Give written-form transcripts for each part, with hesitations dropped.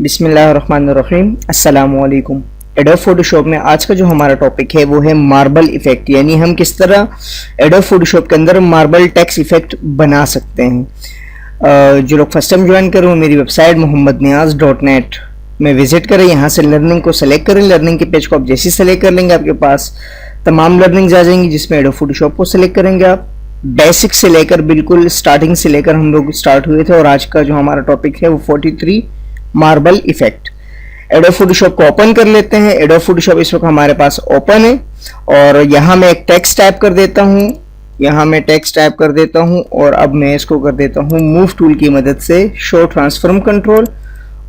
बिस्मिल्लाहिर्रहमानिर्रहीम, अस्सलामुअलैकुम। Adobe Photoshop में आज का जो हमारा टॉपिक है वो है मार्बल इफेक्ट, यानी हम किस तरह एडोब फोटोशॉप के अंदर मार्बल टेक्स्ट इफेक्ट बना सकते हैं। जो लोग फर्स्ट टाइम ज्वाइन करें वो मेरी वेबसाइट mohammadniyaz.net में विजिट करें, यहाँ से लर्निंग को सेलेक्ट करें। लर्निंग के पेज को आप जैसे सेलेक्ट कर लेंगे आपके पास तमाम लर्निंग्स आ जाएंगी, जिसमें एडोब फोटोशॉप को सेलेक्ट करेंगे आप। बेसिक से लेकर बिल्कुल स्टार्टिंग से लेकर हम लोग स्टार्ट हुए थे और आज का जो हमारा टॉपिक है वो 43 मार्बल इफेक्ट। एडोब फोटोशॉप को ओपन कर लेते हैं। एडोब फोटोशॉप इस वक्त हमारे पास ओपन है और यहाँ मैं एक टेक्स्ट टाइप कर देता हूँ। यहाँ मैं टेक्स्ट टाइप कर देता हूँ और अब मैं इसको कर देता हूँ मूव टूल की मदद से शो ट्रांसफॉर्म कंट्रोल,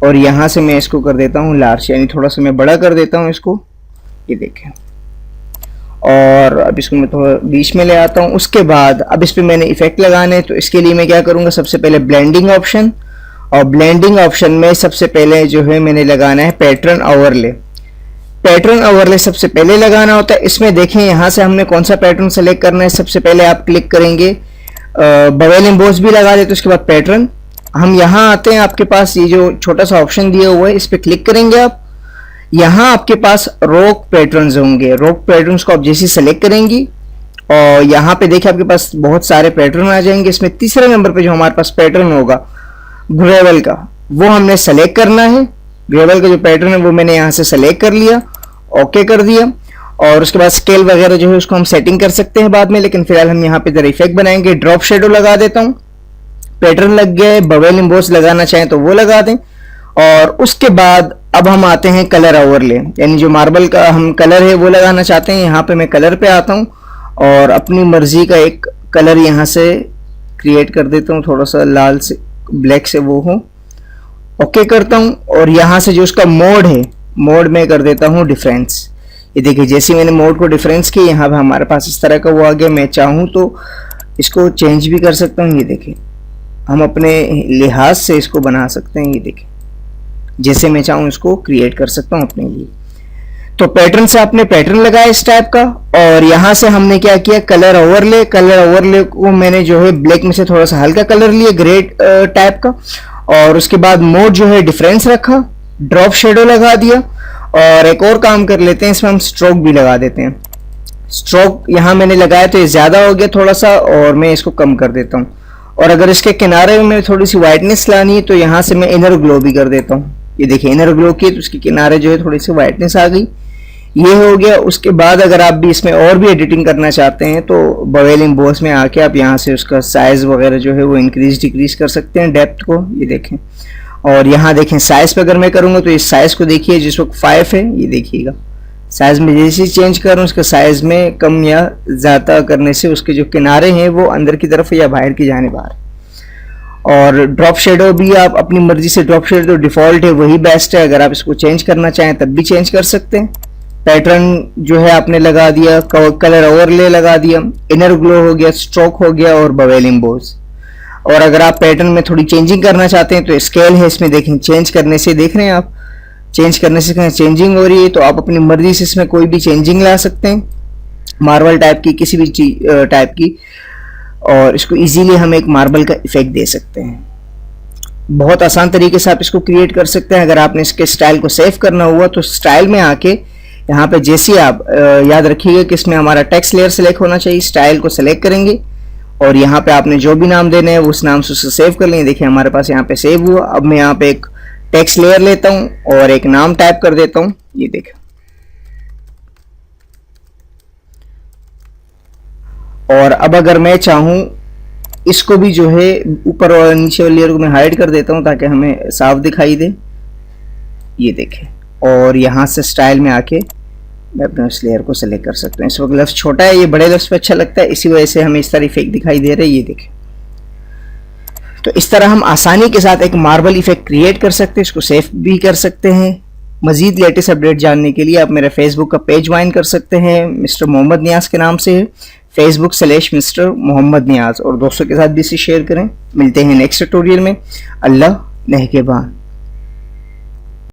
और यहाँ से मैं इसको कर देता हूँ लार्ज, यानी थोड़ा सा मैं बड़ा कर देता हूँ इसको, ये देखें। और अब इसको मैं थोड़ा बीच में ले आता हूँ। उसके बाद अब इस पर मैंने इफेक्ट लगाने हैं, तो इसके लिए मैं क्या करूँगा, सबसे पहले ब्लेंडिंग ऑप्शन, और ब्लेंडिंग ऑप्शन में सबसे पहले जो है मैंने लगाना है पैटर्न ओवरले। पैटर्न ओवरले सबसे पहले लगाना होता है। इसमें देखें यहाँ से हमने कौन सा पैटर्न सेलेक्ट करना है। सबसे पहले आप क्लिक करेंगे, बवेल एम्बोस भी लगा देते, उसके बाद पैटर्न। हम यहाँ आते हैं, आपके पास ये जो छोटा सा ऑप्शन दिया हुआ है इस पर क्लिक करेंगे आप। यहाँ आपके पास रोक पैटर्न्स होंगे, रोक पैटर्न्स को आप जैसे सेलेक्ट करेंगी और यहाँ पे देखिए आपके पास बहुत सारे पैटर्न आ जाएंगे। इसमें तीसरे नंबर पे जो हमारे पास पैटर्न होगा ग्रेवल का, वो हमने सेलेक्ट करना है। ग्रेवल का जो पैटर्न है वो मैंने यहाँ से सेलेक्ट कर लिया, ओके कर दिया। और उसके बाद स्केल वगैरह जो है उसको हम सेटिंग कर सकते हैं बाद में, लेकिन फिलहाल हम यहाँ पे जरा इफेक्ट बनाएंगे। ड्रॉप शेडो लगा देता हूँ, पैटर्न लग गया है। बवेल एम्बोस लगाना चाहें तो वो लगा दें। और उसके बाद अब हम आते हैं कलर ओवरले, यानी जो मार्बल का हम कलर है वो लगाना चाहते हैं। यहाँ पे मैं कलर पे आता हूँ और अपनी मर्जी का एक कलर यहाँ से क्रिएट कर देता हूँ, थोड़ा सा लाल से ब्लैक से वो हो, ओके करता हूं। और यहां से जो उसका मोड है, मोड में कर देता हूं डिफरेंस। ये देखिए जैसे मैंने मोड को डिफरेंस किया, यहाँ पे हमारे पास इस तरह का वो आ गया। मैं चाहूं तो इसको चेंज भी कर सकता हूं। ये देखिए हम अपने लिहाज से इसको बना सकते हैं। ये देखिए जैसे मैं चाहूं इसको क्रिएट कर सकता हूं अपने लिए। तो पैटर्न से आपने पैटर्न लगाया इस टाइप का, और यहां से हमने क्या किया, कलर ओवरले। कलर ओवरले को मैंने जो है ब्लैक में से थोड़ा सा हल्का कलर लिया, ग्रे टाइप का। और उसके बाद मोड जो है डिफरेंस रखा, ड्रॉप शेडो लगा दिया। और एक और काम कर लेते हैं, इसमें हम स्ट्रोक भी लगा देते हैं। स्ट्रोक यहां मैंने लगाया तो ये ज्यादा हो गया थोड़ा सा, और मैं इसको कम कर देता हूं। और अगर इसके किनारे में थोड़ी सी व्हाइटनेस लानी है तो यहां से मैं इनर ग्लो भी कर देता हूं। ये देखिए इनर ग्लो की तो उसके किनारे जो है थोड़ी सी व्हाइटनेस आ गई, ये हो गया। उसके बाद अगर आप भी इसमें और भी एडिटिंग करना चाहते हैं तो बवेल एम्बोस में आके आप यहाँ से उसका साइज वगैरह जो है वो इंक्रीज डिक्रीज कर सकते हैं, डेप्थ को। ये देखें, और यहाँ देखें साइज पे अगर मैं करूँगा तो इस साइज को देखिए, जिस वक्त 5 है, ये देखिएगा साइज में जैसे चेंज करूँ उसका साइज में कम या ज़्यादा करने से उसके जो किनारे हैं वो अंदर की तरफ या बाहर की जाने बाहर। और ड्रॉप शेडो भी आप अपनी मर्जी से, ड्रॉप शेडो डिफॉल्ट है वही बेस्ट है, अगर आप इसको चेंज करना चाहें तब भी चेंज कर सकते हैं। पैटर्न जो है आपने लगा दिया, कलर ओवरले लगा दिया, इनर ग्लो हो गया, स्ट्रोक हो गया और बवेल एम्बोस। और अगर आप पैटर्न में थोड़ी चेंजिंग करना चाहते हैं तो स्केल है, इसमें देखें चेंज करने से, देख रहे हैं आप चेंज करने से चेंजिंग हो रही है। तो आप अपनी मर्जी से इसमें कोई भी चेंजिंग ला सकते हैं, मार्बल टाइप की, किसी भी टाइप की, और इसको इजीली हम एक मार्बल का इफेक्ट दे सकते हैं। बहुत आसान तरीके से आप इसको क्रिएट कर सकते हैं। अगर आपने इसके स्टाइल को सेव करना हुआ तो स्टाइल में आके यहाँ पे जैसे आप याद रखिएगा कि इसमें हमारा टेक्स्ट लेयर सेलेक्ट होना चाहिए, स्टाइल को सेलेक्ट करेंगे और यहाँ पे आपने जो भी नाम देना है उस नाम से उसे सेव कर लेंगे। देखिए हमारे पास यहाँ पे सेव हुआ। अब मैं यहाँ पे एक टेक्स्ट लेयर लेता हूँ और एक नाम टाइप कर देता हूँ, ये देखें। और अब अगर मैं चाहूँ इसको भी जो है ऊपर और नीचे वाली लेयर को मैं हाइड कर देता हूँ ताकि हमें साफ दिखाई दे, ये देखें। और यहाँ से स्टाइल में आके मैं अपने उस लेयर को सेलेक्ट कर सकता हूँ। इस वक्त लफ्ज़ छोटा है, ये बड़े लफ्ज़ पे अच्छा लगता है, इसी वजह से हमें इस तरह इफेक्ट दिखाई दे रहा है, ये देखें। तो इस तरह हम आसानी के साथ एक मार्बल इफेक्ट क्रिएट कर सकते हैं, इसको सेव भी कर सकते हैं मज़ीद लेटेस्ट अपडेट जानने के लिए आप मेरा फेसबुक का पेज ज्वाइन कर सकते हैं, मिस्टर मोहम्मद नियाज़ के नाम से है, facebook/मिस्टर मोहम्मद नियाज़, और दोस्तों के साथ भी इसे शेयर करें। मिलते हैं नेक्स्ट ट्यूटोरियल में। अल्लाह नेहगेबान।